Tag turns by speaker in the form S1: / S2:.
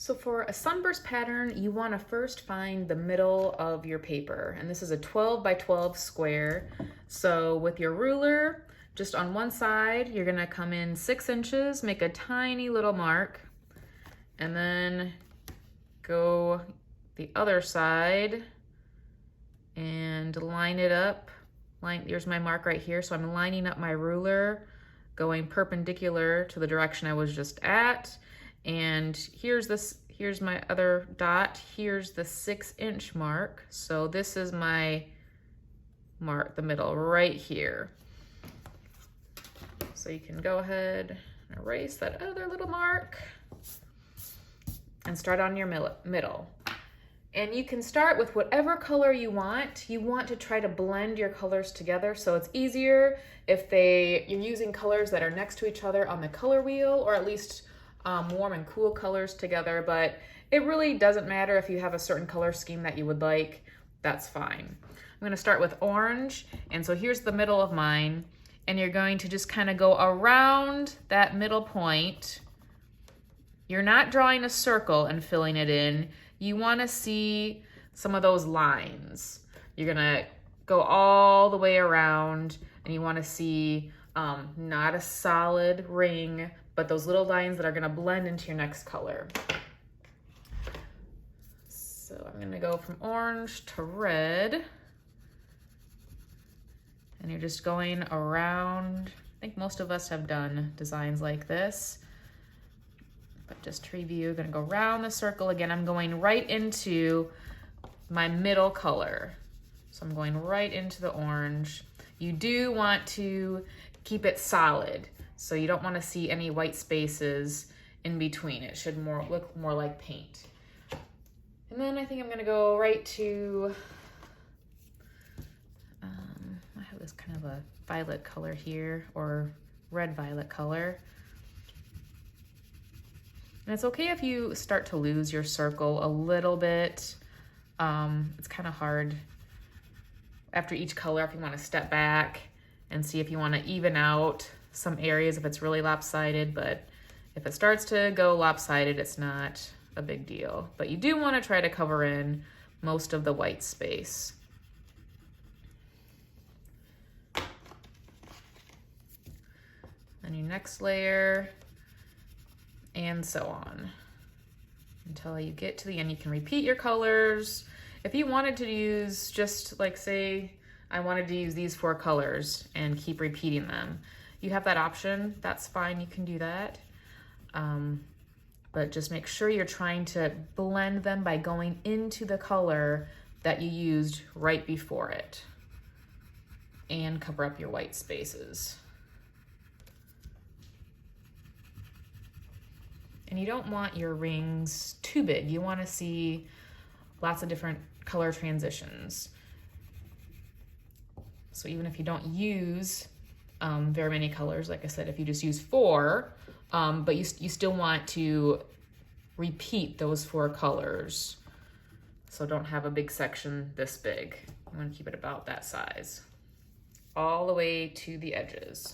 S1: So for a sunburst pattern, you want to first find the middle of your paper. And this is a 12 by 12 square. So with your ruler, just on one side, you're going to come in 6 inches, make a tiny little mark, and then go the other side and line it up. Here's my mark right here. So I'm lining up my ruler, going perpendicular to the direction I was just at. And here's my other dot. Here's the 6-inch mark. So this is my mark, the middle right here. So you can go ahead and erase that other little mark and start on your middle. And you can start with whatever color you want. You want to try to blend your colors together, so it's easier if you're using colors that are next to each other on the color wheel, or at least warm and cool colors together. But it really doesn't matter if you have a certain color scheme that you would like, that's fine. I'm gonna start with orange, and so here's the middle of mine, and you're going to just kind of go around that middle point. You're not drawing a circle and filling it in. You wanna see some of those lines. You're gonna go all the way around, and you wanna see not a solid ring, but those little lines that are gonna blend into your next color. So I'm gonna go from orange to red. And you're just going around. I think most of us have done designs like this. But just to review, gonna go around the circle. Again, I'm going right into my middle color. So I'm going right into the orange. You do want to keep it solid. So you don't want to see any white spaces in between. It should look more like paint. And then I think I'm gonna go right to, I have this kind of a violet color here, or red violet color. And it's okay if you start to lose your circle a little bit. It's kind of hard after each color if you want to step back and see if you want to even out some areas if it's really lopsided, but if it starts to go lopsided, it's not a big deal. But you do want to try to cover in most of the white space. And your next layer, and so on until you get to the end. You can repeat your colors. If you wanted to use just like, say I wanted to use these 4 colors and keep repeating them, you have that option. That's fine, you can do that. But just make sure you're trying to blend them by going into the color that you used right before it, and cover up your white spaces. And you don't want your rings too big. You want to see lots of different color transitions. So even if you don't use very many colors, like I said, if you just use 4, but you still want to repeat those 4 colors. So don't have a big section this big. You want to keep it about that size, all the way to the edges.